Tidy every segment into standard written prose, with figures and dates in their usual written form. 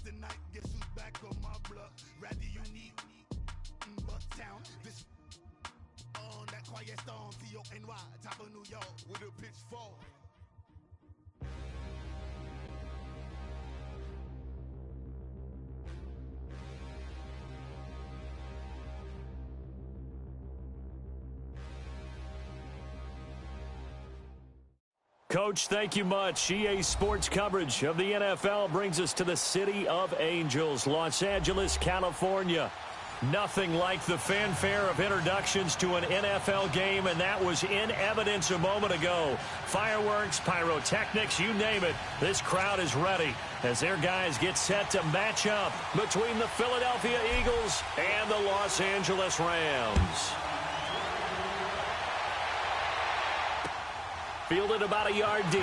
tonight. Guess who's back on my block? Rather unique, Bucktown. This on that quiet storm, T-O-N-Y, top of New York with a pitchfork. Coach, thank you much. EA Sports coverage of the NFL brings us to the City of Angels, Los Angeles, California. Nothing like the fanfare of introductions to an NFL game, and that was in evidence a moment ago. Fireworks, pyrotechnics, you name it. This crowd is ready as their guys get set to match up between the Philadelphia Eagles and the Los Angeles Rams. Fielded about a yard deep.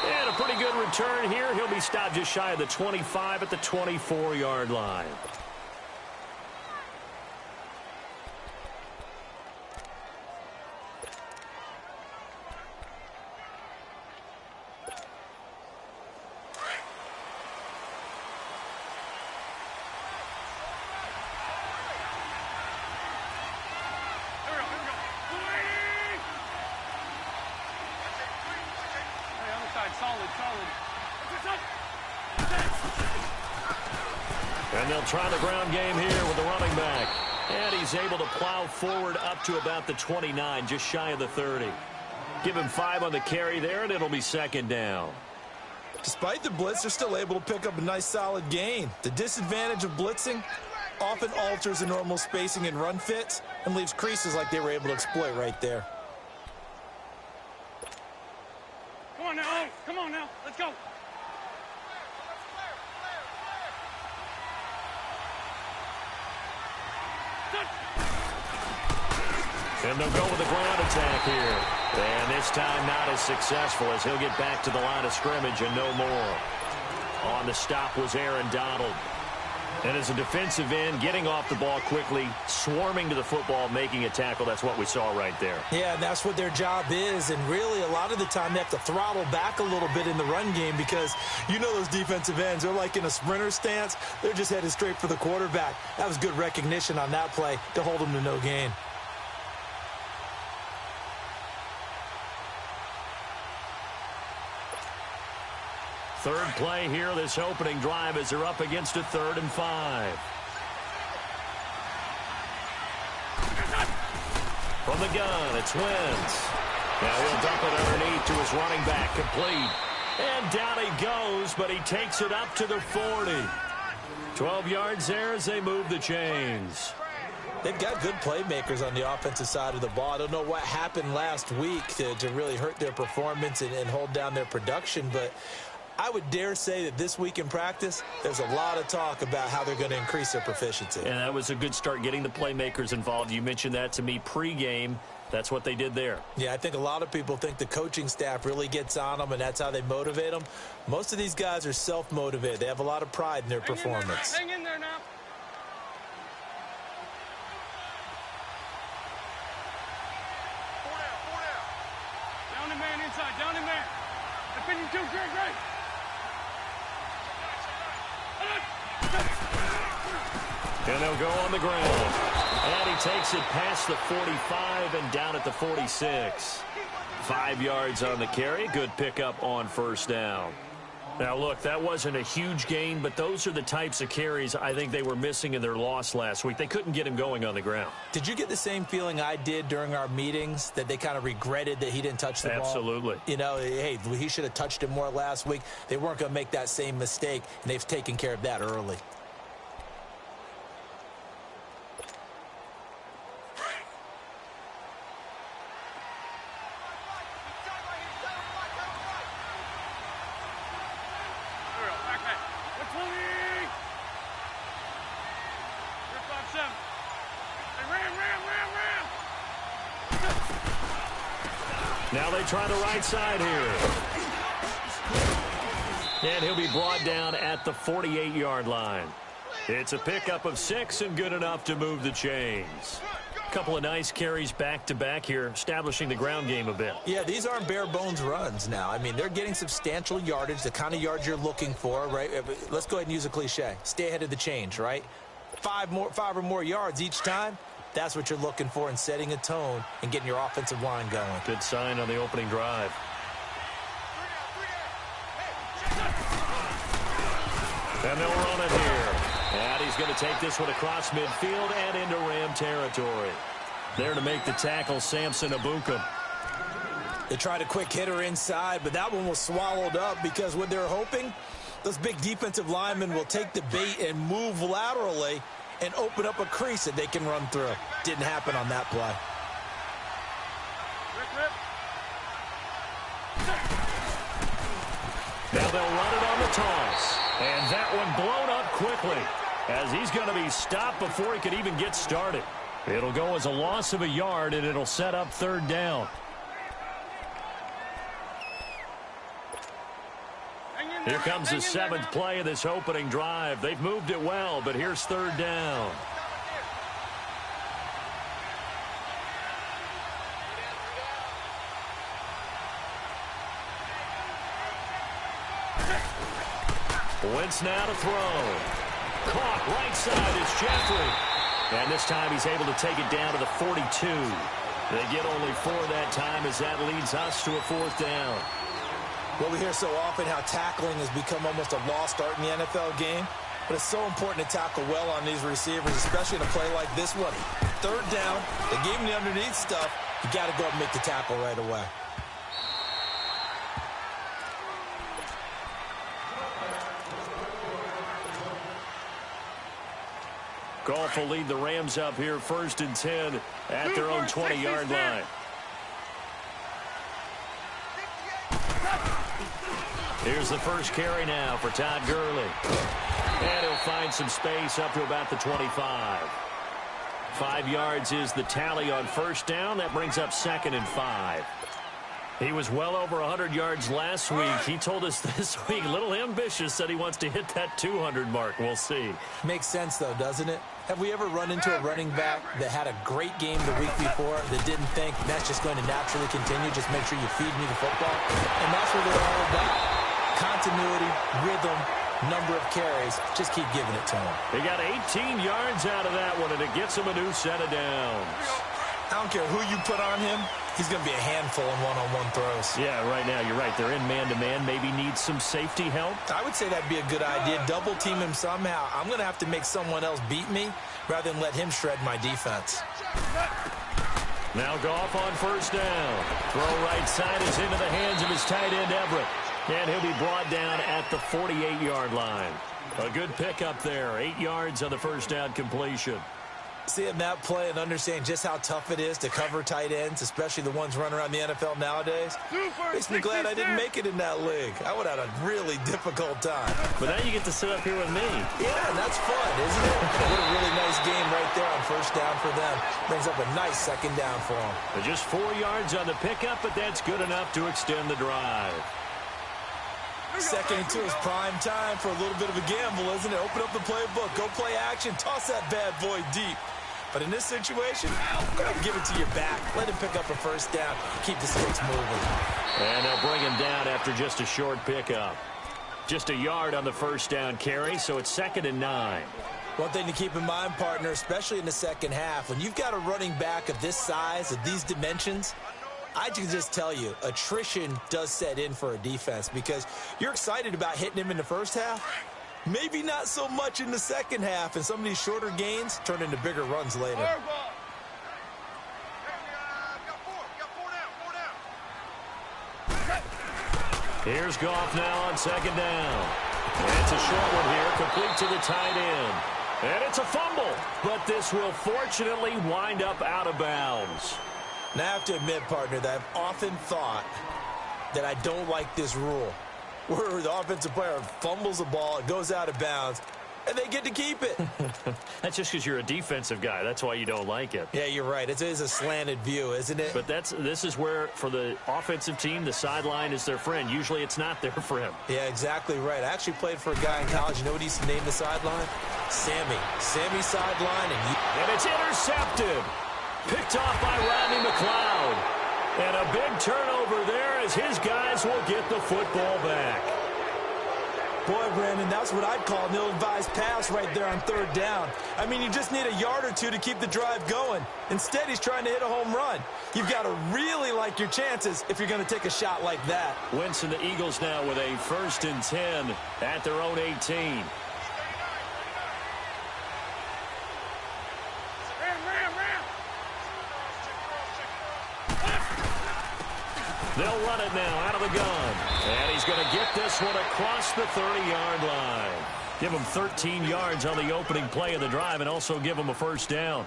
And a pretty good return here. He'll be stopped just shy of the 25 at the 24-yard line. And they'll try the ground game here with the running back. And he's able to plow forward up to about the 29, just shy of the 30. Give him 5 on the carry there, and it'll be second down. Despite the blitz, they're still able to pick up a nice solid gain. The disadvantage of blitzing often alters the normal spacing and run fits and leaves creases like they were able to exploit right there. Come on now, come on now, let's go. And they'll go with the ground attack here. And this time not as successful as he'll get back to the line of scrimmage and no more. On the stop was Aaron Donald. And as a defensive end, getting off the ball quickly, swarming to the football, making a tackle, that's what we saw right there. Yeah, and that's what their job is. And really, a lot of the time, they have to throttle back a little bit in the run game because you know those defensive ends, they're like in a sprinter stance. They're just headed straight for the quarterback. That was good recognition on that play to hold them to no gain. Third play here, this opening drive as they're up against a 3rd and 5. From the gun, it's Wentz. Now he'll dump it underneath to his running back, complete. And down he goes, but he takes it up to the 40. 12 yards there as they move the chains. They've got good playmakers on the offensive side of the ball. I don't know what happened last week to really hurt their performance and hold down their production, but I would dare say that this week in practice, there's a lot of talk about how they're going to increase their proficiency. And that was a good start, getting the playmakers involved. You mentioned that to me pregame. That's what they did there. Yeah, I think a lot of people think the coaching staff really gets on them, and that's how they motivate them. Most of these guys are self-motivated. They have a lot of pride in their performance. Hang in there now. Down the man inside, down the man. Opinion 2, great. And they'll go on the ground. And he takes it past the 45 and down at the 46. 5 yards on the carry. Good pickup on first down. Now, look, that wasn't a huge gain, but those are the types of carries I think they were missing in their loss last week. They couldn't get him going on the ground. Did you get the same feeling I did during our meetings, that they kind of regretted that he didn't touch the ball? Absolutely. You know, hey, he should have touched it more last week. They weren't going to make that same mistake, and they've taken care of that early. Now they try the right side here. And he'll be brought down at the 48-yard line. It's a pickup of 6 and good enough to move the chains. Couple of nice carries back-to-back here, establishing the ground game a bit. Yeah, these aren't bare-bones runs now. I mean, they're getting substantial yardage, the kind of yards you're looking for, right? Let's go ahead and use a cliche. Stay ahead of the change, right? 5 or more yards each time. That's what you're looking for in setting a tone and getting your offensive line going. Good sign on the opening drive. And they'll run it here. And he's going to take this one across midfield and into Ram territory. There to make the tackle, Samson Abuka. They tried a quick hitter inside, but that one was swallowed up because what they're hoping, those big defensive linemen will take the bait and move laterally and open up a crease that they can run through. Didn't happen on that play. Now they'll run it on the toss. And that one blown up quickly as he's going to be stopped before he could even get started. It'll go as a loss of a yard, and it'll set up 3rd down. Here comes the 7th play of this opening drive. They've moved it well, but here's 3rd down. Wentz now to throw. Caught right side is Jeffrey. And this time he's able to take it down to the 42. They get only 4 that time as that leads us to a 4th down. Well, we hear so often how tackling has become almost a lost art in the NFL game. But it's so important to tackle well on these receivers, especially in a play like this one. 3rd down, they gave him the underneath stuff. You got to go up and make the tackle right away. Goff will lead the Rams up here 1st and 10 at their own 20-yard line. Here's the first carry now for Todd Gurley. And he'll find some space up to about the 25. 5 yards is the tally on 1st down. That brings up 2nd and 5. He was well over 100 yards last week. He told us this week, a little ambitious, said he wants to hit that 200 mark. We'll see. Makes sense, though, doesn't it? Have we ever run into a running back that had a great game the week before that didn't think that's just going to naturally continue? Just make sure you feed me the football. And that's what they're all about. Continuity, rhythm, number of carries. Just keep giving it to him. He got 18 yards out of that one, and it gets him a new set of downs. I don't care who you put on him. He's going to be a handful in one-on-one throws. Yeah, right now, you're right. They're in man-to-man. Maybe needs some safety help. I would say that'd be a good idea. Double team him somehow. I'm going to have to make someone else beat me rather than let him shred my defense. Now Goff on 1st down. Throw right side is into the hands of his tight end, Everett. And he'll be brought down at the 48-yard line. A good pickup there. 8 yards on the 1st down completion. Seeing that play and understanding just how tough it is to cover tight ends, especially the ones running around the NFL nowadays, makes me glad I didn't make it in that league. I would have had a really difficult time. But now you get to sit up here with me. Yeah, and that's fun, isn't it? What a really nice game right there on 1st down for them. Brings up a nice 2nd down for them. Just 4 yards on the pickup, but that's good enough to extend the drive. 2nd and 2 is prime time for a little bit of a gamble, isn't it? Open up the playbook, go play action, toss that bad boy deep. But in this situation, go ahead and give it to your back. Let him pick up a 1st down. Keep the sticks moving. And they'll bring him down after just a short pickup. Just a yard on the 1st down carry, so it's 2nd and 9. One thing to keep in mind, partner, especially in the second half, when you've got a running back of this size, of these dimensions, I can just tell you, attrition does set in for a defense because you're excited about hitting him in the first half. Maybe not so much in the second half, and some of these shorter gains turn into bigger runs later. Here's Goff now on 2nd down. And it's a short one here, complete to the tight end. And it's a fumble, but this will fortunately wind up out of bounds. Now, I have to admit, partner, that I've often thought that I don't like this rule, where the offensive player fumbles the ball, it goes out of bounds, and they get to keep it. That's just because you're a defensive guy. That's why you don't like it. Yeah, you're right. It is a slanted view, isn't it? But this is where, for the offensive team, the sideline is their friend. Usually it's not their friend. Yeah, exactly right. I actually played for a guy in college. You know what he used to name the sideline? Sammy. Sammy sideline. And it's intercepted. Picked off by Rodney McLeod. And a big turnover there as his guys will get the football back. Boy, Brandon, that's what I'd call an ill-advised pass right there on third down. I mean, you just need a yard or two to keep the drive going. Instead, he's trying to hit a home run. You've got to really like your chances if you're going to take a shot like that. Wentz and the Eagles now with a 1st and 10 at their own 18. They'll run it now out of the gun. And he's going to get this one across the 30-yard line. Give him 13 yards on the opening play of the drive and also give him a 1st down.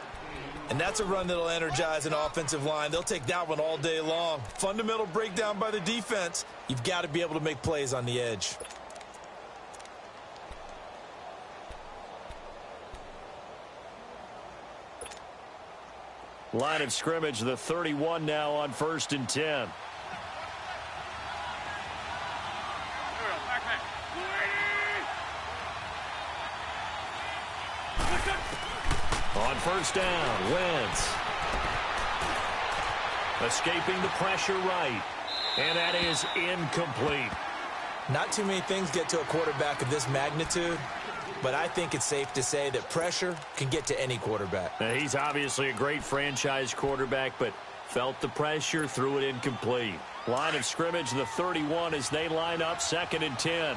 And that's a run that'll energize an offensive line. They'll take that one all day long. Fundamental breakdown by the defense. You've got to be able to make plays on the edge. Line of scrimmage, the 31 now on 1st and 10. On 1st down, Wentz. Escaping the pressure right. And that is incomplete. Not too many things get to a quarterback of this magnitude, but I think it's safe to say that pressure can get to any quarterback. Now, he's obviously a great franchise quarterback, but felt the pressure, threw it incomplete. Line of scrimmage, the 31 as they line up 2nd and 10.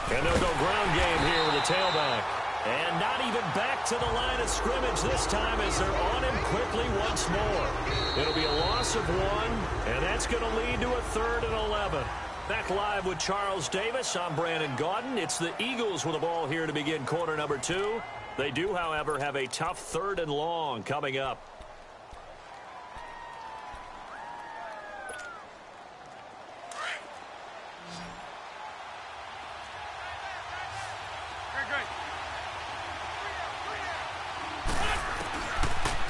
And they'll go ground game here with a tailback. And not even back to the line of scrimmage this time as they're on him quickly once more. It'll be a loss of 1, and that's going to lead to a 3rd and 11. Back live with Charles Davis. I'm Brandon Gaudin. It's the Eagles with the ball here to begin quarter number 2. They do, however, have a tough 3rd and long coming up.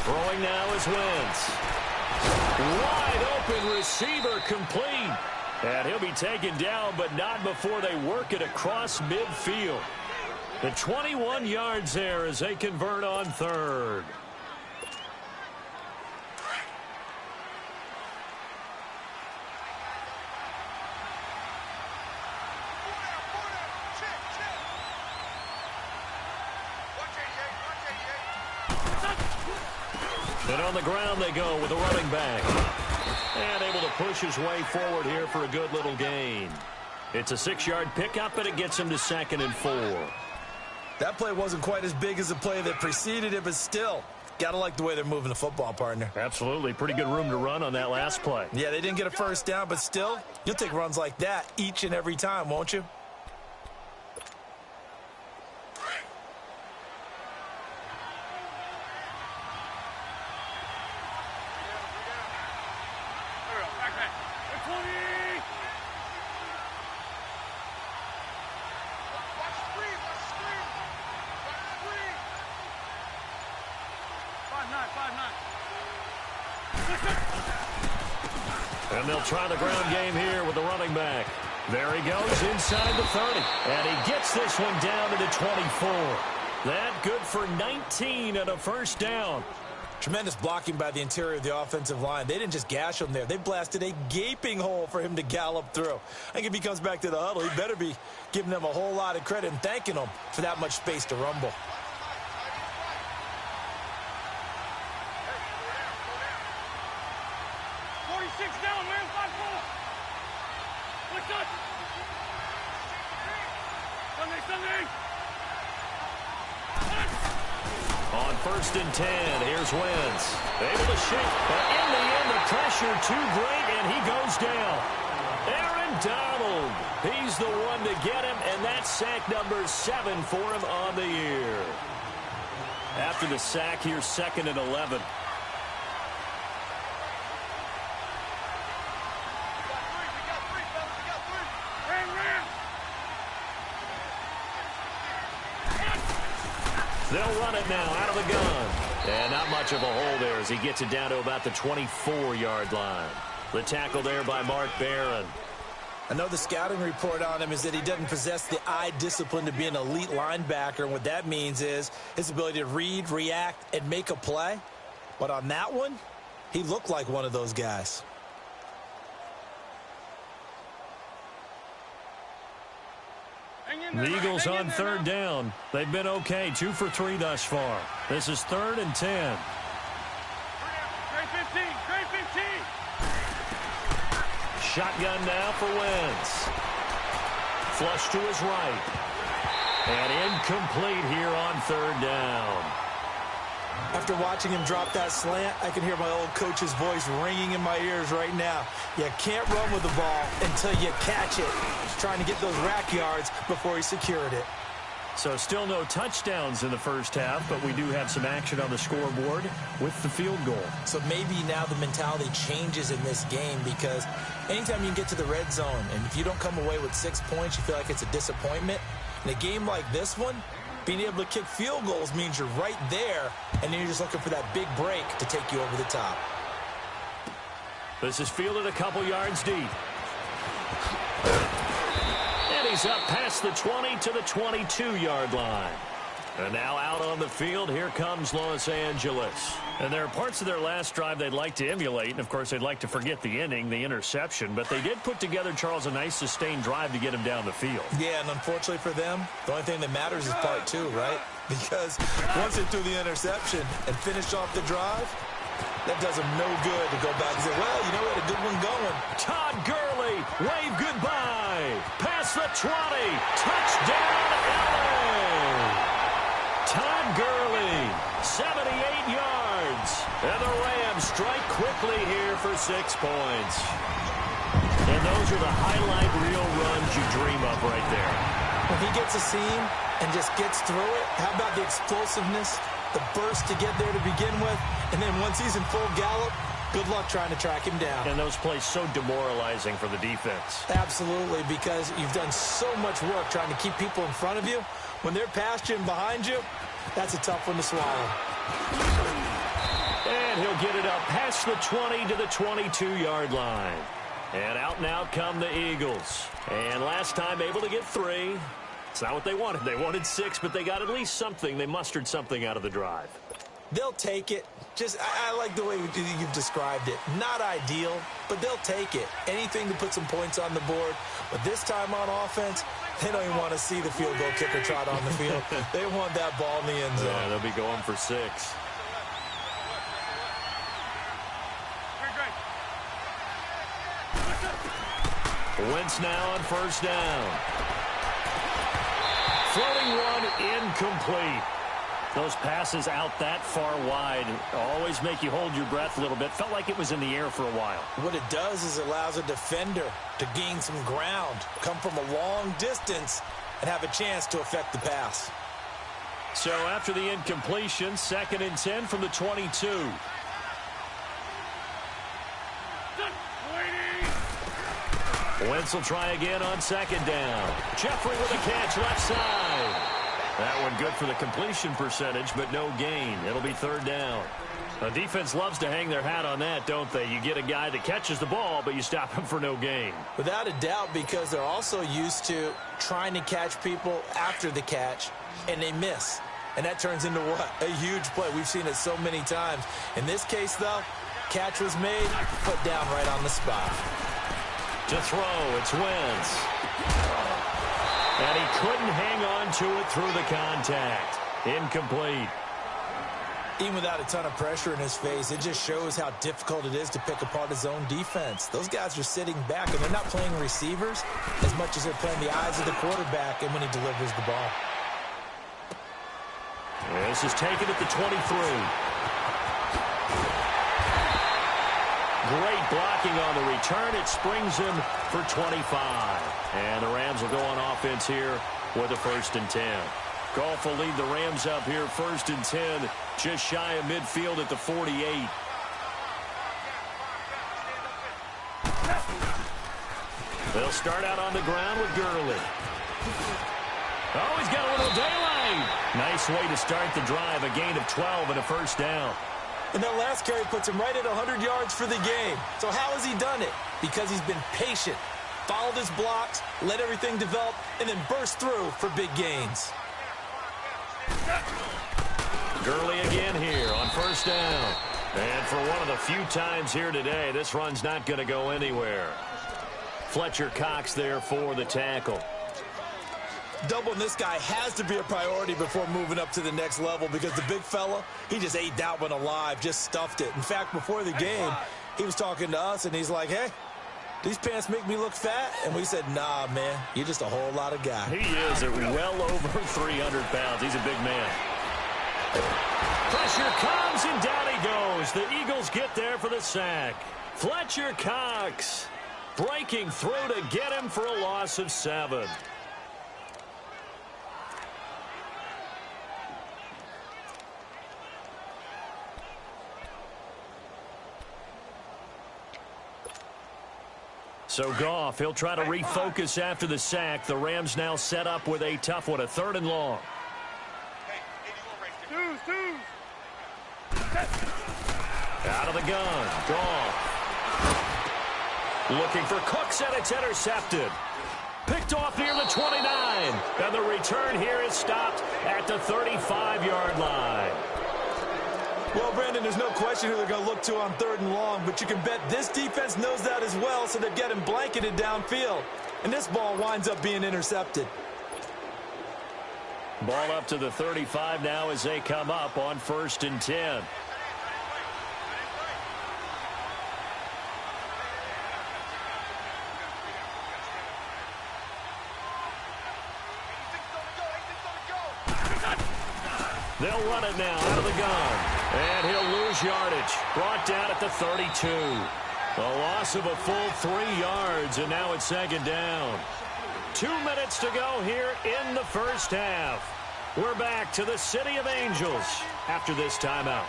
Throwing now is Wentz. Wide open receiver complete. And he'll be taken down, but not before they work it across midfield. The 21 yards there as they convert on 3rd. And on the ground they go with a running back. And able to push his way forward here for a good little gain. It's a 6-yard pickup, and it gets him to 2nd and 4. That play wasn't quite as big as the play that preceded it, but still, got to like the way they're moving the football, partner. Absolutely. Pretty good room to run on that last play. Yeah, they didn't get a 1st down, but still, you'll take runs like that each and every time, won't you? And they'll try the ground game here with the running back. There he goes inside the 30. And he gets this one down to the 24. That good for 19 and a 1st down. Tremendous blocking by the interior of the offensive line. They didn't just gash him there. They blasted a gaping hole for him to gallop through. I think if he comes back to the huddle, he better be giving them a whole lot of credit and thanking them for that much space to rumble. On 1st and 10, here's Wentz. Able to shake, but in the end, the pressure too great, and he goes down. Aaron Donald, he's the one to get him, and that's sack number 7 for him on the year. After the sack, here's 2nd and 11. They'll run it now out of the gun. And not much of a hole there as he gets it down to about the 24-yard line. The tackle there by Mark Barron. I know the scouting report on him is that he doesn't possess the eye discipline to be an elite linebacker. And what that means is his ability to read, react, and make a play. But on that one, he looked like one of those guys. The Eagles on third down. They've been okay, 2 for 3 thus far. This is 3rd and 10. Trey 15, Trey 15. Shotgun now for Wentz. Flush to his right. And incomplete here on third down. After watching him drop that slant, I can hear my old coach's voice ringing in my ears right now. You can't run with the ball until you catch it. He's trying to get those rack yards before he secured it. So still no touchdowns in the first half, but we do have some action on the scoreboard with the field goal. So maybe now the mentality changes in this game, because anytime you can get to the red zone, and if you don't come away with 6 points, you feel like it's a disappointment. In a game like this one, being able to kick field goals means you're right there, and then you're just looking for that big break to take you over the top. This is fielded a couple yards deep. And he's up past the 20 to the 22-yard line. And now out on the field, here comes Los Angeles. And there are parts of their last drive they'd like to emulate. And, of course, they'd like to forget the inning, the interception. But they did put together, Charles, a nice sustained drive to get him down the field. Yeah, and unfortunately for them, the only thing that matters is part 2, right? Because once they threw the interception and finished off the drive, that does them no good to go back and say, well, you know, we had a good one going. Todd Gurley, wave goodbye. Past the 20. Touchdown, LA. Todd Gurley, 78 yards. And the Rams strike quickly here for 6 points. And those are the highlight reel runs you dream of right there. When he gets a seam and just gets through it, how about the explosiveness, the burst to get there to begin with, and then once he's in full gallop, good luck trying to track him down. And those plays so demoralizing for the defense. Absolutely, because you've done so much work trying to keep people in front of you. When they're past you and behind you, that's a tough one to swallow. And he'll get it up past the 20 to the 22-yard line. And out now come the Eagles. And last time able to get 3. It's not what they wanted. They wanted 6, but they got at least something. They mustered something out of the drive. They'll take it. Just, I like the way you've described it. Not ideal, but they'll take it. Anything to put some points on the board. But this time on offense, they don't even want to see the field goal kicker trot on the field. They want that ball in the end zone. Yeah, they'll be going for 6. Wentz now on first down. Floating one incomplete. Those passes out that far wide always make you hold your breath a little bit. Felt like it was in the air for a while. What it does is it allows a defender to gain some ground, come from a long distance, and have a chance to affect the pass. So after the incompletion, 2nd and 10 from the 22. Wentz will try again on 2nd down. Jeffrey with a catch left side. That one good for the completion percentage, but no gain. It'll be 3rd down. The defense loves to hang their hat on that, don't they? You get a guy that catches the ball, but you stop him for no gain. Without a doubt, because they're also used to trying to catch people after the catch, and they miss. And that turns into what? A huge play. We've seen it so many times. In this case, though, catch was made, put down right on the spot. To throw, it's Wentz. And he couldn't hang on to it through the contact. Incomplete. Even without a ton of pressure in his face, it just shows how difficult it is to pick apart his own defense. Those guys are sitting back, and they're not playing receivers as much as they're playing the eyes of the quarterback and when he delivers the ball. This is taken at the 23. Great blocking on the return. It springs him for 25. And the Rams will go on offense here with a 1st and 10. Goff will lead the Rams up here 1st and 10, just shy of midfield at the 48. They'll start out on the ground with Gurley. Oh, he's got a little daylight. Nice way to start the drive, a gain of 12 and a 1st down. And that last carry puts him right at 100 yards for the game. So how has he done it? Because he's been patient. followed his blocks, let everything develop, and then burst through for big gains. Gurley again here on first down. And for one of the few times here today, this run's not going to go anywhere. Fletcher Cox there for the tackle. Doubling this guy has to be a priority before moving up to the next level because the big fella, he just ate that one alive, just stuffed it. In fact, before the game, he was talking to us, and he's like, hey, these pants make me look fat? And we said, nah, man, you're just a whole lot of guy. He is at well over 300 pounds. He's a big man. Pressure comes, and down he goes. The Eagles get there for the sack. Fletcher Cox breaking through to get him for a loss of 7. So Goff, he'll try to refocus after the sack. The Rams now set up with a tough one, a 3rd and long. Out of the gun, Goff. Looking for Cooks, and it's intercepted. Picked off near the 29. And the return here is stopped at the 35-yard line. Well, Brandon, there's no question who they're going to look to on 3rd and long, but you can bet this defense knows that as well, so they're getting blanketed downfield. And this ball winds up being intercepted. Ball up to the 35 now as they come up on 1st and 10. They'll run it now out of the gun. And he'll lose yardage. Brought down at the 32. A loss of a full 3 yards, and now it's 2nd down. 2 minutes to go here in the first half. We're back to the City of Angels after this timeout.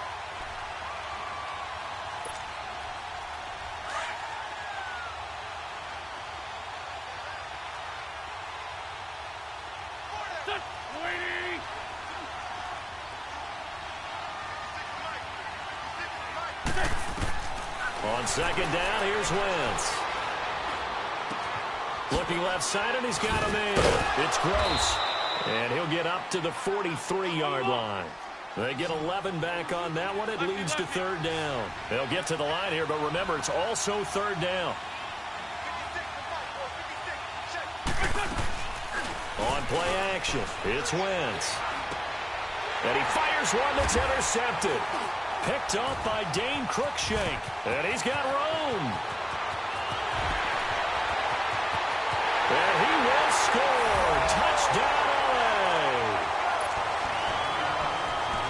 On 2nd down, here's Wentz. Looking left side, and he's got a man. It's Gross. And he'll get up to the 43-yard line. They get 11 back on that one. It leads to 3rd down. They'll get to the line here, but remember, it's also 3rd down. On play action, it's Wentz. And he fires one that's intercepted. Picked up by Dane Cruikshank. And he's got room. And he will score. Touchdown, LA.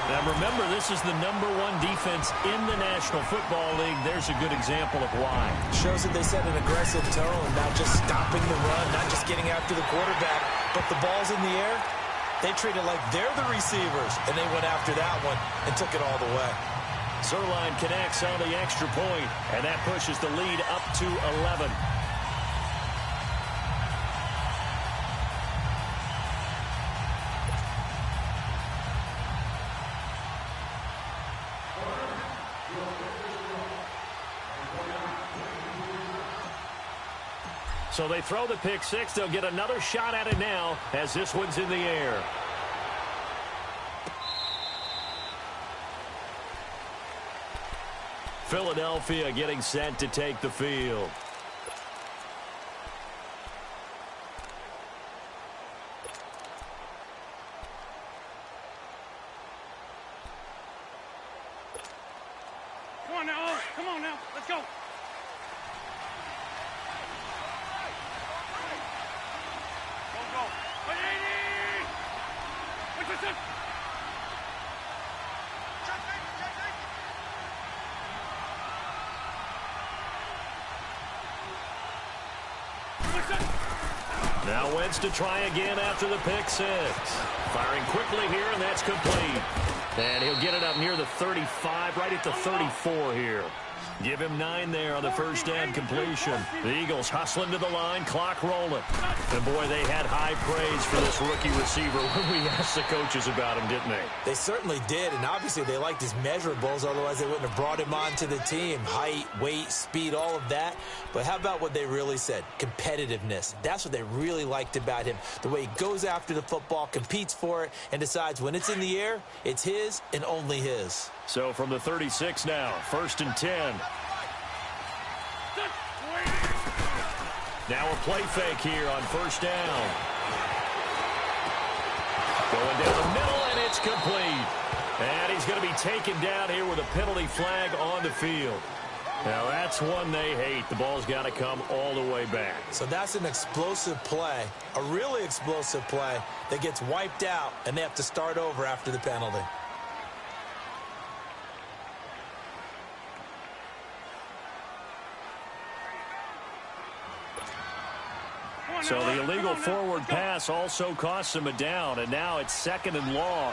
Now remember, this is the #1 defense in the National Football League. There's a good example of why. Shows that they set an aggressive tone, not just stopping the run, not just getting after the quarterback, but the ball's in the air. They treat it like they're the receivers, and they went after that one and took it all the way. Zerline connects on the extra point, and that pushes the lead up to 11. So they throw the pick six. They'll get another shot at it now as this one's in the air. Philadelphia getting set to take the field. Come on now, oh, come on now, let's go. Go. What's this? Now Wentz to try again after the pick six. Firing quickly here, and that's complete. And he'll get it up near the 35, right at the 34 here. Give him 9 there on the first down completion. The Eagles hustling to the line, clock rolling. And boy, they had high praise for this rookie receiver when we asked the coaches about him, didn't they? They certainly did, and obviously they liked his measurables, otherwise they wouldn't have brought him onto the team. Height, weight, speed, all of that. But how about what they really said? Competitiveness. That's what they really liked about him. The way he goes after the football, competes for it, and decides when it's in the air, it's his and only his. So from the 36 now, 1st and 10. Now a play fake here on 1st down. Going down the middle, and it's complete. And he's going to be taken down here with a penalty flag on the field. Now that's one they hate. The ball's got to come all the way back. So that's an explosive play, a really explosive play that gets wiped out, and they have to start over after the penalty. So the illegal forward pass also costs him a down, and now it's 2nd and long.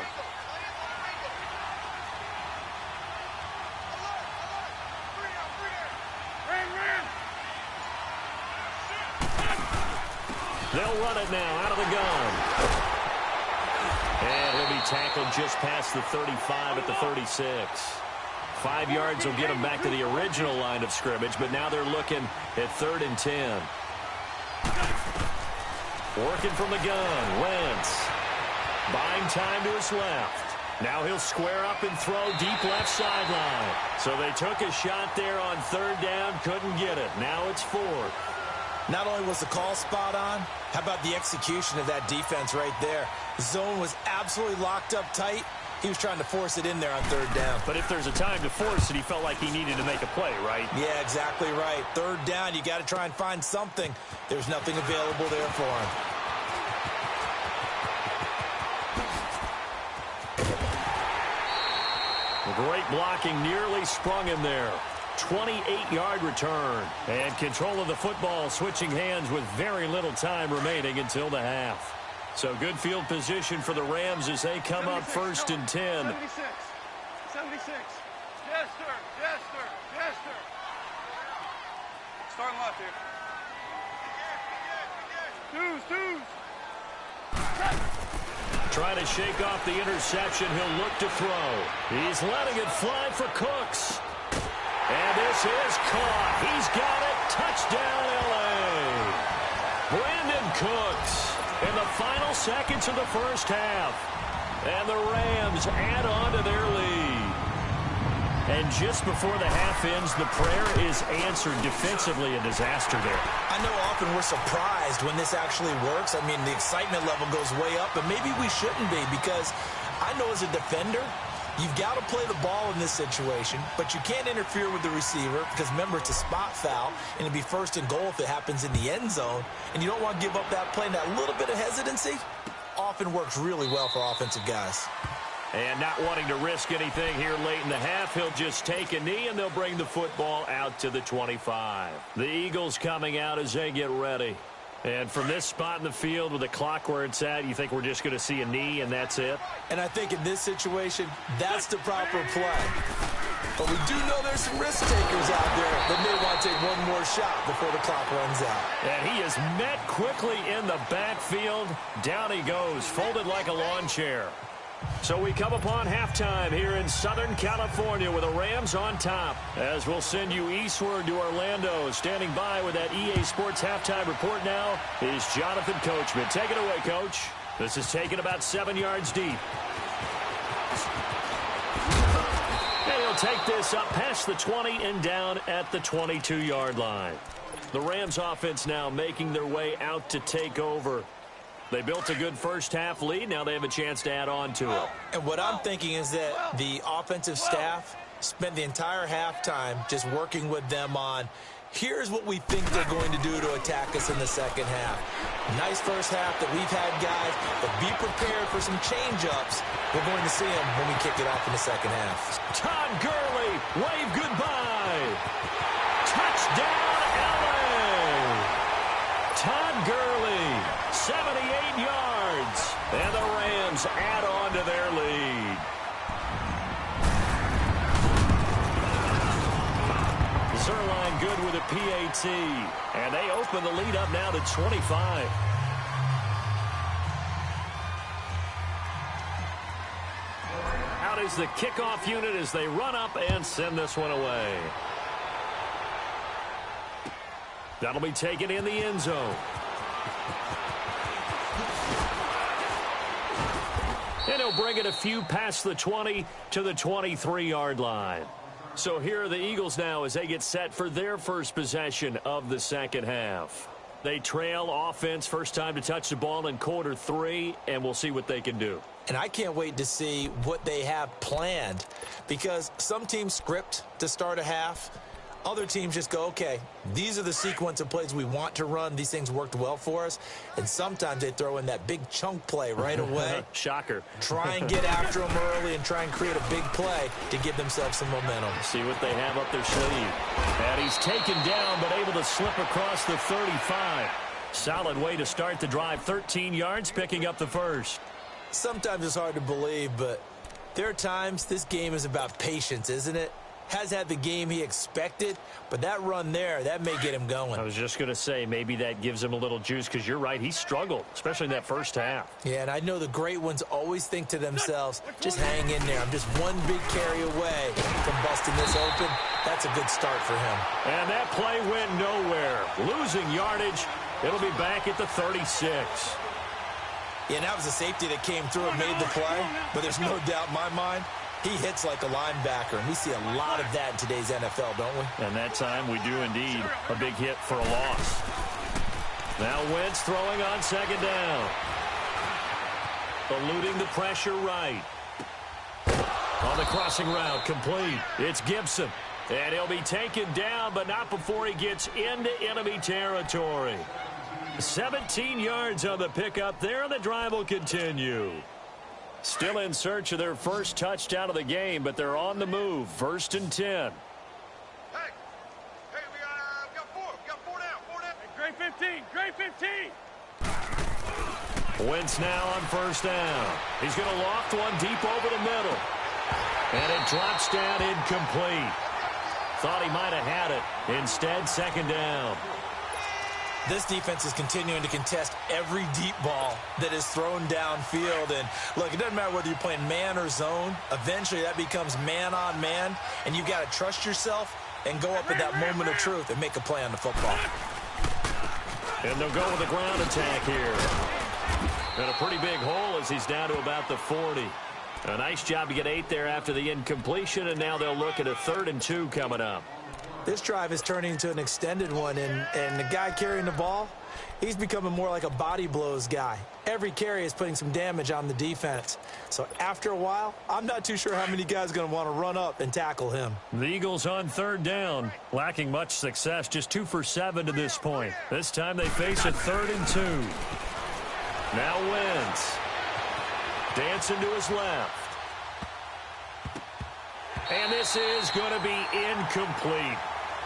They'll run it now out of the gun. And he'll be tackled just past the 35 at the 36. 5 yards will get him back to the original line of scrimmage, but now they're looking at 3rd and 10. Working from the gun, Wentz. Buying time to his left. Now he'll square up and throw deep left sideline. So they took a shot there on 3rd down, couldn't get it. Now it's 4th. Not only was the call spot on, how about the execution of that defense right there? The zone was absolutely locked up tight. He was trying to force it in there on 3rd down. But if there's a time to force it, he felt like he needed to make a play, right? Yeah, exactly right. 3rd down, you got to try and find something. There's nothing available there for him. The great blocking nearly sprung him there. 28-yard return. And control of the football switching hands with very little time remaining until the half. So good field position for the Rams as they come up 1st and 10. 76. 76. Yes, sir. Yes, sir. Yes, sir. Starting left here. Twos. Trying to shake off the interception. He'll look to throw. He's letting it fly for Cooks. And this is caught. He's got it. Touchdown, L.A. Brandon Cooks in the final seconds of the first half. And the Rams add on to their lead. And just before the half ends, the prayer is answered. Defensively, a disaster there. I know often we're surprised when this actually works. I mean, the excitement level goes way up, but maybe we shouldn't be, because I know as a defender, you've got to play the ball in this situation, but you can't interfere with the receiver because, remember, it's a spot foul, and it'd be 1st and goal if it happens in the end zone, and you don't want to give up that play. And that little bit of hesitancy often works really well for offensive guys. And not wanting to risk anything here late in the half, he'll just take a knee, and they'll bring the football out to the 25. The Eagles coming out as they get ready. And from this spot in the field with the clock where it's at, you think we're just going to see a knee and that's it? And I think in this situation, that's the proper play. But we do know there's some risk takers out there that may want to take one more shot before the clock runs out. And he is met quickly in the backfield. Down he goes, folded like a lawn chair. So we come upon halftime here in Southern California with the Rams on top. As we'll send you eastward to Orlando. Standing by with that EA Sports halftime report now is Jonathan Coachman. Take it away, Coach. This is taken about 7 yards deep. And he'll take this up past the 20 and down at the 22-yard line. The Rams offense now making their way out to take over. They built a good first half lead. Now they have a chance to add on to it. And what I'm thinking is that the offensive staff spent the entire halftime just working with them on, here's what we think they're going to do to attack us in the second half. Nice first half that we've had, guys, but be prepared for some change-ups. We're going to see them when we kick it off in the second half. Todd Gurley, wave goodbye. Touchdown, L.A. Todd Gurley, 78 yards. And the Rams add on to their lead. Zerline good with a PAT. And they open the lead up now to 25. Out is the kickoff unit as they run up and send this one away. That'll be taken in the end zone. And he'll bring it a few past the 20 to the 23-yard line. So here are the Eagles now as they get set for their first possession of the second half. They trail offense, first time to touch the ball in quarter 3, and we'll see what they can do. And I can't wait to see what they have planned, because some teams script to start a half. Other teams just go, okay, these are the sequence of plays we want to run. These things worked well for us. And sometimes they throw in that big chunk play right away. Shocker. Try and get after them early and try and create a big play to give themselves some momentum. See what they have up their sleeve. And he's taken down but able to slip across the 35. Solid way to start the drive. 13 yards, picking up the first. Sometimes it's hard to believe, but there are times this game is about patience, isn't it? Has had the game he expected, but that run there, that may get him going. I was just going to say, maybe that gives him a little juice, because you're right, he struggled, especially in that first half. Yeah, and I know the great ones always think to themselves, just hang in there. I'm just one big carry away from busting this open. That's a good start for him. And that play went nowhere. Losing yardage. It'll be back at the 36. Yeah, and that was a safety that came through and made the play, but there's no doubt in my mind, he hits like a linebacker, and we see a lot of that in today's NFL, don't we? And that time we do indeed. A big hit for a loss. Now Wentz throwing on second down. Eluding the pressure right. On the crossing route, complete. It's Gibson. And he'll be taken down, but not before he gets into enemy territory. 17 yards on the pickup there, and the drive will continue. Still in search of their first touchdown of the game, but they're on the move. 1st and 10. Hey, we got four. We got four down. Hey, grade 15. Grade 15. Wentz now on first down. He's going to loft one deep over the middle. And it drops down incomplete. Thought he might have had it. Instead, second down. This defense is continuing to contest every deep ball that is thrown downfield. And, look, it doesn't matter whether you're playing man or zone. Eventually, that becomes man-on-man, and you've got to trust yourself and go up at that moment of truth and make a play on the football. And they'll go with a ground attack here. And a pretty big hole as he's down to about the 40. A nice job to get 8 there after the incompletion, and now they'll look at a 3rd and 2 coming up. This drive is turning into an extended one, and the guy carrying the ball, he's becoming more like a body blows guy. Every carry is putting some damage on the defense. So after a while, I'm not too sure how many guys are going to want to run up and tackle him. The Eagles on 3rd down, lacking much success, just 2 for 7 to this point. This time they face a 3rd and 2. Now Wentz. Dancing to his left. And this is going to be incomplete.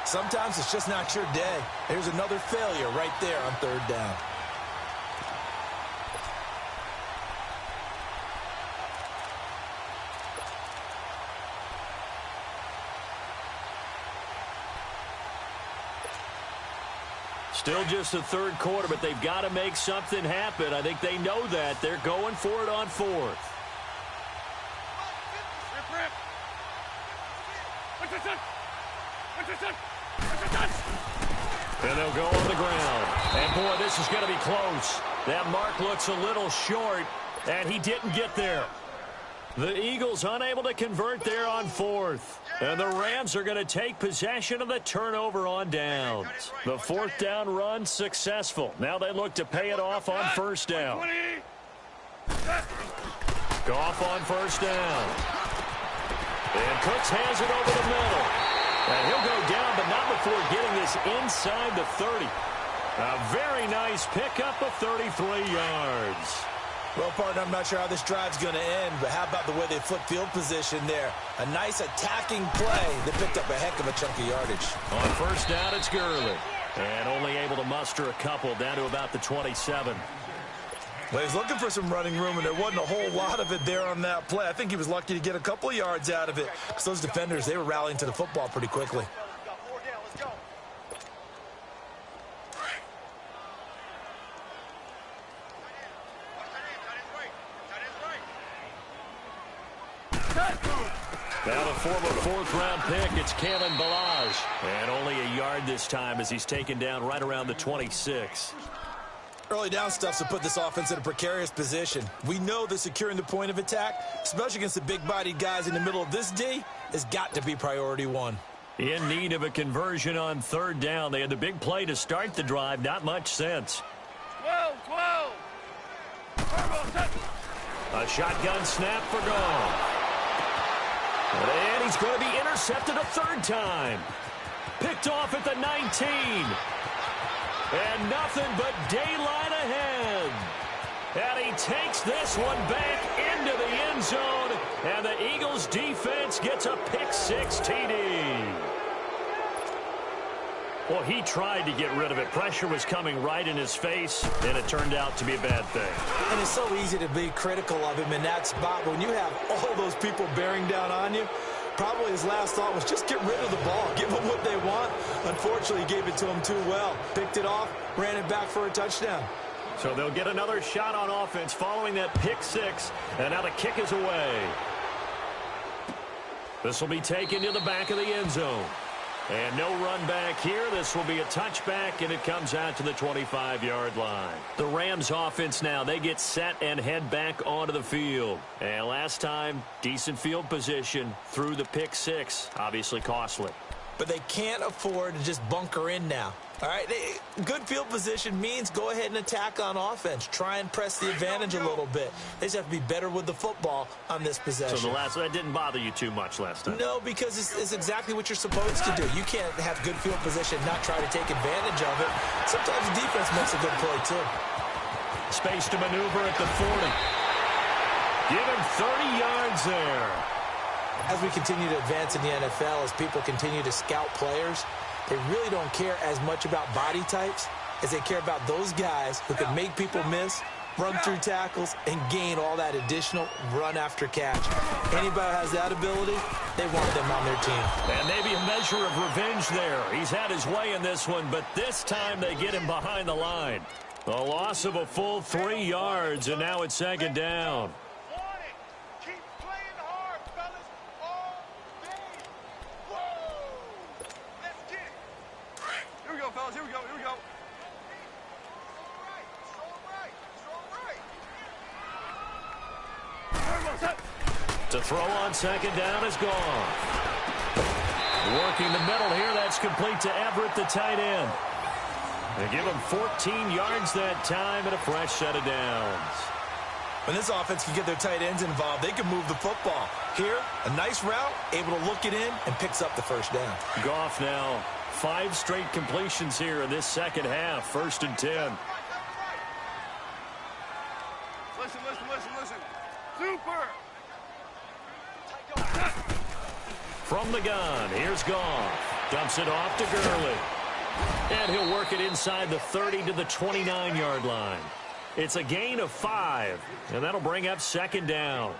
Sometimes it's just not your day. There's another failure right there on 3rd down. Still just the 3rd quarter, but they've got to make something happen. I think they know that. They're going for it on 4th. And they'll go on the ground. And, boy, this is going to be close. That mark looks a little short, and he didn't get there. The Eagles unable to convert there on 4th. And the Rams are going to take possession of the turnover on downs. The 4th down run successful. Now they look to pay it off on 1st down. Goff on 1st down. And Cooks hands it over the middle. And he'll go down, but not before getting this inside the 30. A very nice pickup of 33 yards. Well, partner, I'm not sure how this drive's going to end, but how about the way they flip field position there? A nice attacking play that picked up a heck of a chunk of yardage. On 1st down, it's Gurley. And only able to muster a couple down to about the 27. Well, he's looking for some running room, and there wasn't a whole lot of it there on that play. I think he was lucky to get a couple of yards out of it, because those defenders, they were rallying to the football pretty quickly. Now the former fourth-round pick, it's Kalen Balazs. And only a yard this time as he's taken down right around the 26. Early down stuff to put this offense in a precarious position. We know that securing the point of attack, especially against the big-bodied guys in the middle of this D, has got to be priority one. In need of a conversion on third down. They had the big play to start the drive. Not much sense. 12. A shotgun snap for goal. And he's going to be intercepted a third time. Picked off at the 19. And nothing but daylight ahead. And he takes this one back into the end zone. And the Eagles defense gets a pick-6 TD. Well, he tried to get rid of it. Pressure was coming right in his face, and it turned out to be a bad thing. And it's so easy to be critical of him in that spot. But when you have all those people bearing down on you, probably his last thought was just get rid of the ball. Give them what they want. Unfortunately, he gave it to them too well. Picked it off, ran it back for a touchdown. So they'll get another shot on offense following that pick-6, and now the kick is away. This will be taken to the back of the end zone. And no run back here. This will be a touchback, and it comes out to the 25-yard line. The Rams offense now, they get set and head back onto the field. And last time, decent field position through the pick-6. Obviously costly. But they can't afford to just bunker in now. All right, good field position means go ahead and attack on offense. Try and press the advantage a little bit. They just have to be better with the football on this possession. So that didn't bother you too much last time? No, because it's exactly what you're supposed to do. You can't have good field position, not try to take advantage of it. Sometimes the defense makes a good play, too. Space to maneuver at the 40. Give him 30 yards there. As we continue to advance in the NFL, as people continue to scout players, they really don't care as much about body types as they care about those guys who can make people miss, run through tackles, and gain all that additional run after catch. Anybody who has that ability, they want them on their team. And maybe a measure of revenge there. He's had his way in this one, but this time they get him behind the line. A loss of a full 3 yards, and now it's second down. Here we go. To throw on second down is gone. Working the middle here, that's complete to Everett, the tight end. They give him 14 yards that time and a fresh set of downs. When this offense can get their tight ends involved, they can move the football. Here, a nice route, able to look it in, and picks up the first down. Goff now, 5 straight completions here in this second half. 1st and 10. Listen. Super. From the gun, here's Goff. Dumps it off to Gurley. And he'll work it inside the 30 to the 29-yard line. It's a gain of 5, and that'll bring up second down.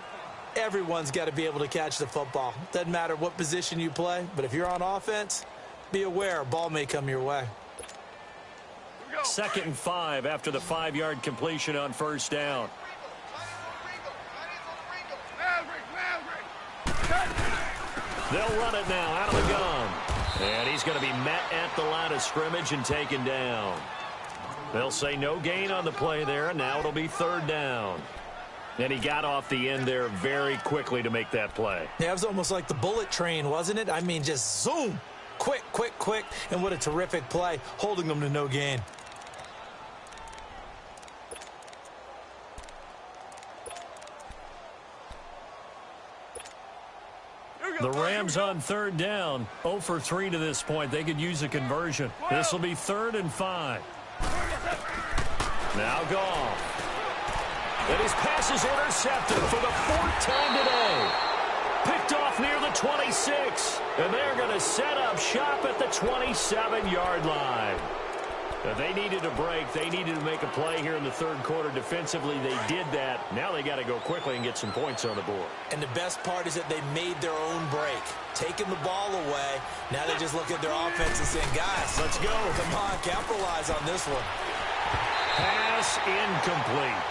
Everyone's got to be able to catch the football. Doesn't matter what position you play, but if you're on offense, be aware a ball may come your way. 2nd and 5 after the 5-yard completion on first down. They'll run it now out of the gun. And he's going to be met at the line of scrimmage and taken down. They'll say no gain on the play there, and now it'll be 3rd down. And he got off the end there very quickly to make that play. Yeah, it was almost like the bullet train, wasn't it? I mean, just zoom. Quick. And what a terrific play, holding them to no gain. The Rams on 3rd down, 0 for 3 to this point. They could use a conversion. This will be 3rd and 5. Now Goff. And his pass is intercepted for the 4th time today. Picked off near the 26. And they're going to set up shop at the 27-yard line. They needed a break. They needed to make a play here in the 3rd quarter. Defensively, they did that. Now they got to go quickly and get some points on the board. And the best part is that they made their own break. Taking the ball away. Now they just look at their offense and saying, guys, let's go. Come on, capitalize on this one. Pass incomplete.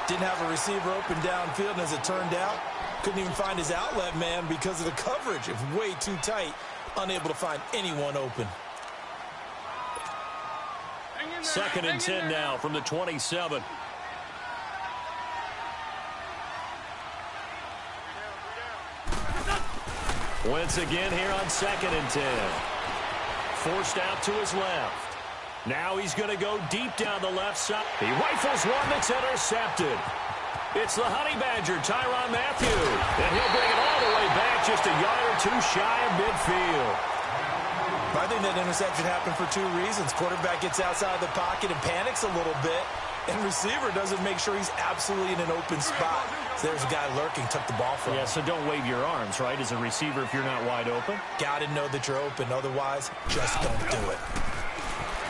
Didn't have a receiver open downfield, and as it turned out, couldn't even find his outlet man because of the coverage. It's way too tight, unable to find anyone open. 2nd and 10 now from the 27. Wentz again here on 2nd and 10. Forced out to his left. Now he's going to go deep down the left side. He rifles one that's intercepted. It's the Honey Badger, Tyrann Mathieu. And he'll bring it all the way back just a yard or two shy of midfield. I think that interception happened for two reasons. Quarterback gets outside the pocket and panics a little bit. And receiver doesn't make sure he's absolutely in an open spot. So there's a guy lurking, took the ball from him. Yeah, so don't wave your arms, right, as a receiver if you're not wide open. Got to know that you're open. Otherwise, just don't do it.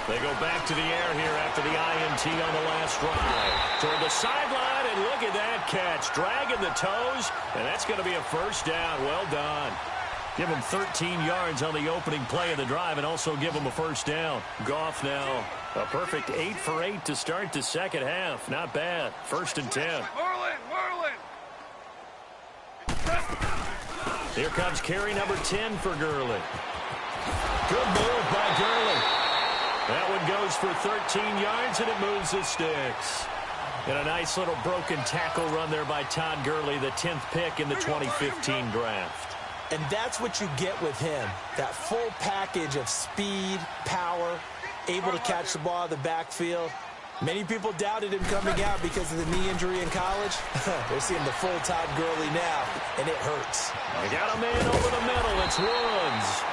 They go back to the air here after the INT on the last drive. Toward the sideline, and look at that catch. Dragging the toes, and that's going to be a first down. Well done. Give him 13 yards on the opening play of the drive and also give him a first down. Goff now a perfect 8 for 8 to start the second half. Not bad. 1st and 10. Here comes carry number 10 for Gurley. Good move by Gurley. That one goes for 13 yards, and it moves the sticks. And a nice little broken tackle run there by Todd Gurley, the 10th pick in the 2015 draft. And that's what you get with him, that full package of speed, power, able to catch the ball out of the backfield. Many people doubted him coming out because of the knee injury in college. They're seeing the full Todd Gurley now, and it hurts. They got a man over the middle. It's Woods.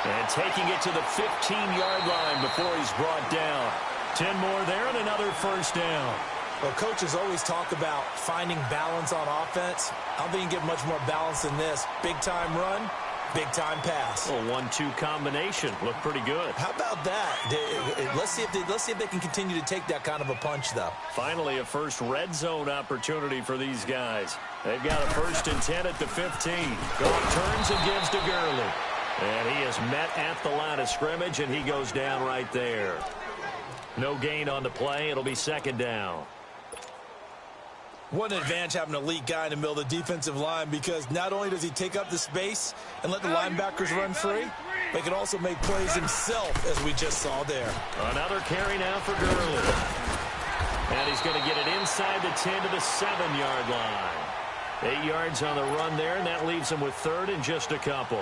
And taking it to the 15-yard line before he's brought down. 10 more there and another first down. Well, coaches always talk about finding balance on offense. I don't think you can get much more balance than this. Big-time run, big-time pass. A 1-2 combination. Looked pretty good. How about that? Let's see if they can continue to take that kind of a punch, though. Finally, a first red zone opportunity for these guys. They've got a 1st and 10 at the 15. Goff turns and gives to Gurley. And he is met at the line of scrimmage, and he goes down right there. No gain on the play. It'll be 2nd down. What an advantage having an elite guy in the middle of the defensive line, because not only does he take up the space and let the linebackers run free, but he can also make plays himself, as we just saw there. Another carry now for Gurley. And he's going to get it inside the 10 to the 7-yard line. 8 yards on the run there, and that leaves him with 3rd and just a couple.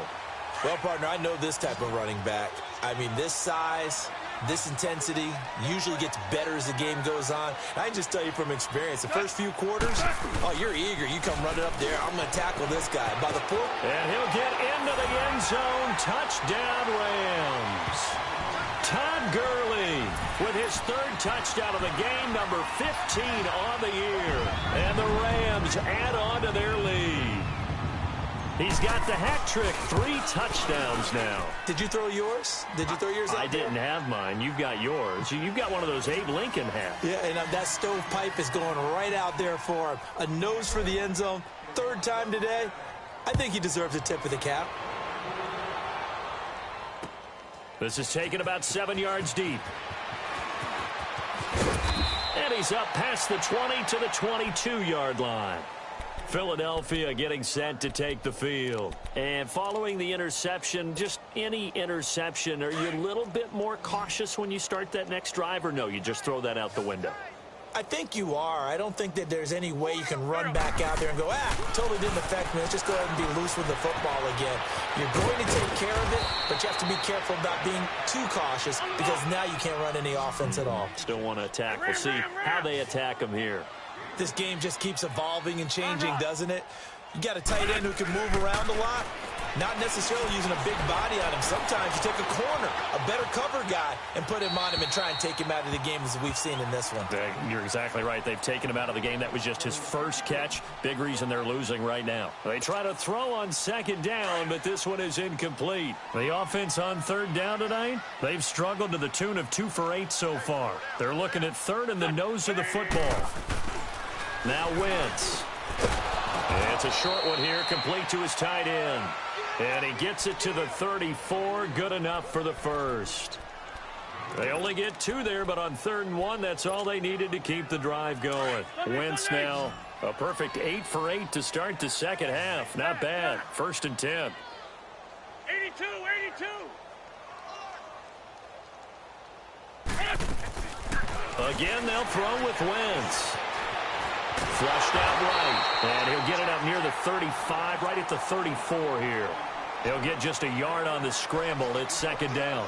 Well, partner, I know this type of running back. I mean, this size, this intensity usually gets better as the game goes on. I can just tell you from experience, the first few quarters, oh, you're eager. You come running up there. I'm going to tackle this guy. By the 4th. And he'll get into the end zone. Touchdown, Rams. Todd Gurley with his 3rd touchdown of the game, number 15 on the year. And the Rams add on to their lead. He's got the hat trick, 3 touchdowns now. Did you throw yours? Did you throw yours out I didn't have mine. You've got yours. You've got one of those Abe Lincoln hats. Yeah, and that stovepipe is going right out there for him. A nose for the end zone. 3rd time today. I think he deserves a tip of the cap. This is taken about 7 yards deep. And he's up past the 20 to the 22-yard line. Philadelphia getting set to take the field. And following the interception, just any interception, are you a little bit more cautious when you start that next drive, or no, you just throw that out the window? I think you are. I don't think that there's any way you can run back out there and go, totally didn't affect me. Let's just go ahead and be loose with the football again. You're going to take care of it, but you have to be careful about being too cautious, because now you can't run any offense at all. Still want to attack. We'll see how they attack him here. This game just keeps evolving and changing, doesn't it? You got a tight end who can move around a lot, not necessarily using a big body on him. Sometimes you take a corner, a better cover guy, and put him on him and try and take him out of the game, as we've seen in this one. You're exactly right. They've taken him out of the game. That was just his first catch. Big reason they're losing right now. They try to throw on 2nd down, but this one is incomplete. The offense on 3rd down tonight, they've struggled to the tune of 2 for 8 so far. They're looking at 3rd and the nose of the football. Now Wentz. And it's a short one here, complete to his tight end. And he gets it to the 34, good enough for the 1st. They only get 2 there, but on 3rd and 1, that's all they needed to keep the drive going. Wentz now a perfect 8 for 8 to start the second half. Not bad. 1st and 10. 82, 82. Again, they'll throw with Wentz. Flushed out right, and he'll get it up near the 35, right at the 34 here. He'll get just a yard on the scramble. It's 2nd down.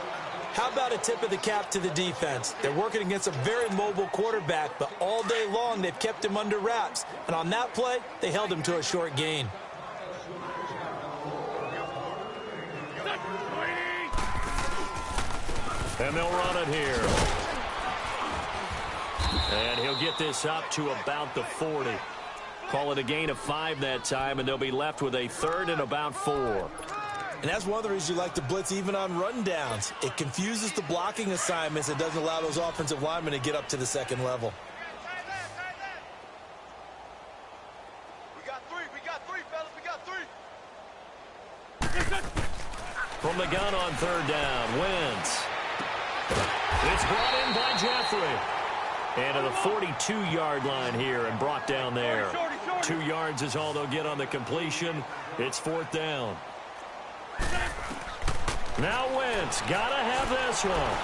How about a tip of the cap to the defense? They're working against a very mobile quarterback, but all day long they've kept him under wraps. And on that play, they held him to a short gain. And they'll run it here. And he'll get this up to about the 40. Call it a gain of 5 that time, and they'll be left with a 3rd and about 4. And that's one of the reasons you like to blitz even on rundowns. It confuses the blocking assignments. It doesn't allow those offensive linemen to get up to the 2nd level. We got 3, fellas, we got 3. From the gun on 3rd down, Wentz. It's brought in by Jeffrey. And to the 42-yard line here and brought down there. 2 yards is all they'll get on the completion. It's 4th down. Now Wentz, gotta have this one.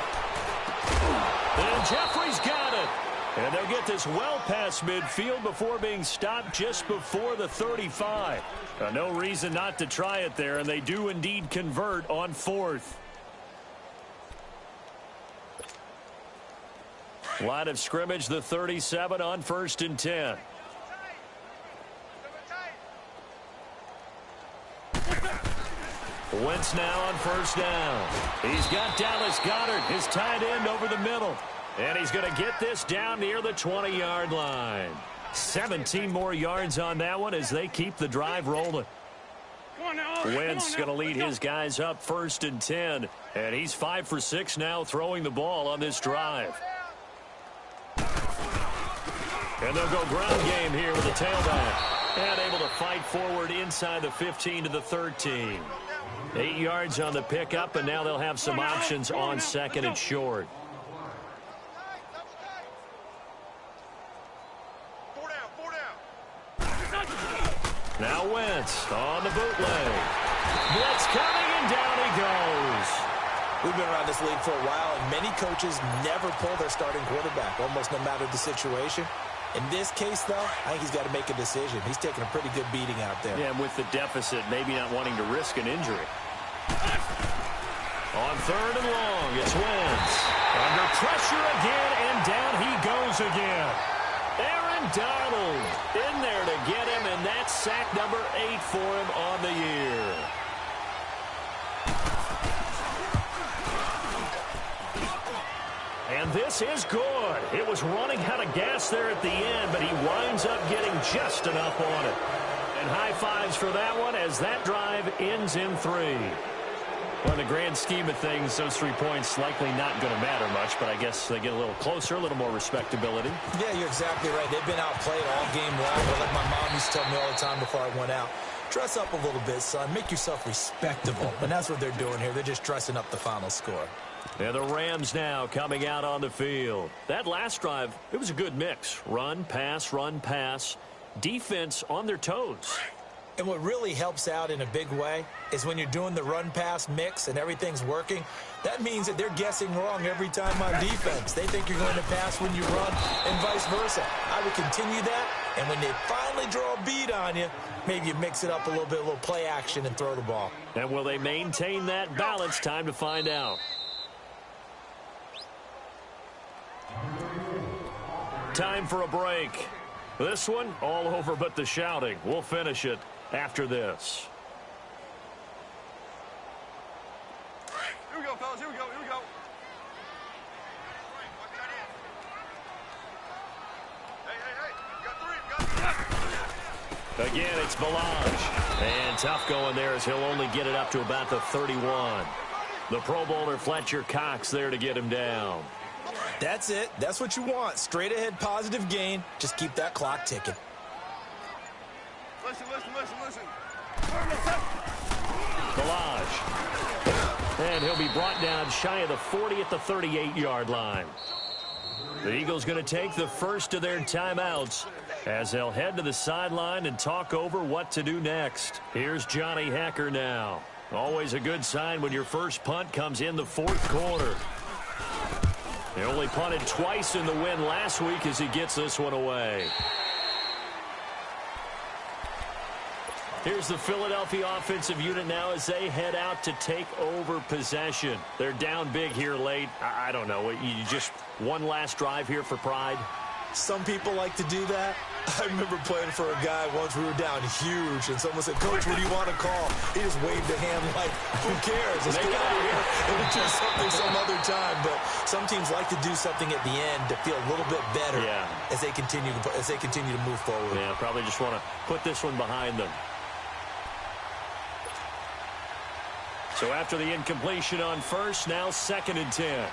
And Jeffrey's got it. And they'll get this well past midfield before being stopped just before the 35. No reason not to try it there, and they do indeed convert on 4th. Line of scrimmage, the 37 on 1st and 10. Wentz now on 1st down. He's got Dallas Goedert, his tight end, over the middle. And he's going to get this down near the 20-yard line. 17 more yards on that one as they keep the drive rolling. Wentz going to lead his guys up 1st and 10. And he's 5 for 6 now throwing the ball on this drive. And they'll go ground game here with the tailback. And able to fight forward inside the 15 to the 13. 8 yards on the pickup, and now they'll have some options on 2nd and short. 4 down. Now Wentz on the bootleg. Blitz coming, and down he goes. We've been around this league for a while, and many coaches never pull their starting quarterback, almost no matter the situation. In this case, though, I think he's got to make a decision. He's taking a pretty good beating out there. Yeah, and with the deficit, maybe not wanting to risk an injury. On 3rd and long, it's Wentz. Under pressure again, and down he goes again. Aaron Donald in there to get him, and that's sack number 8 for him on the year. And this is good. It was running out of gas there at the end, but he winds up getting just enough on it. And high fives for that one as that drive ends in 3. Well, in the grand scheme of things, those 3 points likely not going to matter much, but I guess they get a little closer, a little more respectability. Yeah, you're exactly right. They've been outplayed all game long, but like my mom used to tell me all the time before I went out, dress up a little bit, son. Make yourself respectable. And that's what they're doing here. They're just dressing up the final score. And the Rams now coming out on the field. That last drive, it was a good mix. Run, pass, defense on their toes. And what really helps out in a big way is when you're doing the run-pass mix and everything's working, that means that they're guessing wrong every time on defense. They think you're going to pass when you run and vice versa. I would continue that, and when they finally draw a beat on you, maybe you mix it up a little bit, a little play action, and throw the ball. And will they maintain that balance? Time to find out. Time for a break. This one, all over but the shouting. We'll finish it after this. Here we go, fellas. Here we go. Hey. We got 3. Again, it's Balaj. And tough going there as he'll only get it up to about the 31. The Pro Bowler Fletcher Cox there to get him down. That's it. That's what you want. Straight ahead positive gain. Just keep that clock ticking. Listen. Balaj. And he'll be brought down shy of the 40 at the 38-yard line. The Eagles going to take the first of their timeouts as they'll head to the sideline and talk over what to do next. Here's Johnny Hacker now. Always a good sign when your first punt comes in the fourth quarter. He only punted twice in the win last week as he gets this one away. Here's the Philadelphia offensive unit now as they head out to take over possession. They're down big here late. I don't know. You just one last drive here for pride? Some people like to do that. I remember playing for a guy once. We were down huge, and someone said, "Coach, what do you want to call?" He just waved a hand like, "Who cares? Let's get out of here and do something some other time." But some teams like to do something at the end to feel a little bit better as they continue to move forward. Yeah, probably just want to put this one behind them. So after the incompletion on first, now 2nd and 10.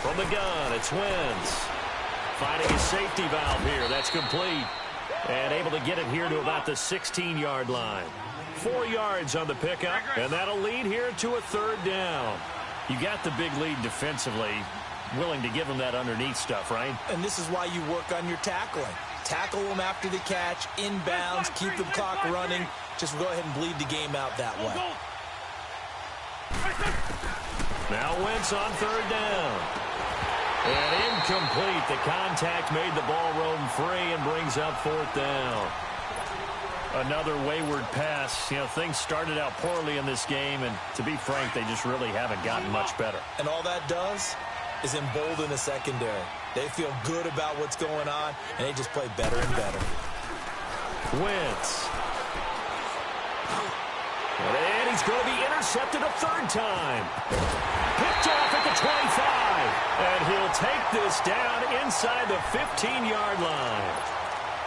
From the gun, it's Wentz. Finding a safety valve here. That's complete. And able to get it here to about the 16-yard line. 4 yards on the pickup, and that'll lead here to a 3rd down. You got the big lead defensively. Willing to give them that underneath stuff, right? And this is why you work on your tackling. Tackle them after the catch, inbounds, keep the clock running. Just go ahead and bleed the game out that way. Now Wentz on 3rd down. And incomplete. The contact made the ball roam free and brings up 4th down. Another wayward pass. You know, things started out poorly in this game, and to be frank, they just really haven't gotten much better. And all that does is embolden the secondary. They feel good about what's going on, and they just play better and better. Wentz. And he's going to be intercepted a 3rd time. Picked off at the 25. And he'll take this down inside the 15-yard line.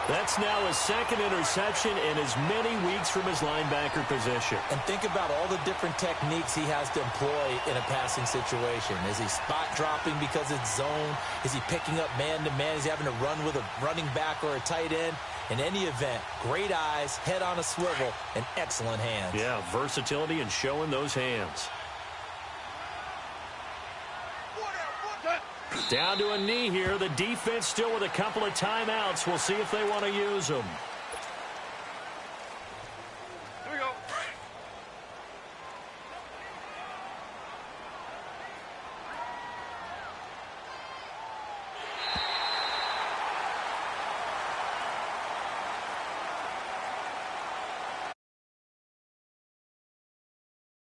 That's now his 2nd interception in as many weeks from his linebacker position. And think about all the different techniques he has to employ in a passing situation. Is he spot dropping because it's zone? Is he picking up man-to-man? Is he having to run with a running back or a tight end? In any event, great eyes, head on a swivel, and excellent hands. Yeah, versatility and showing those hands. Down to a knee here. The defense still with a couple of timeouts. We'll see if they want to use them.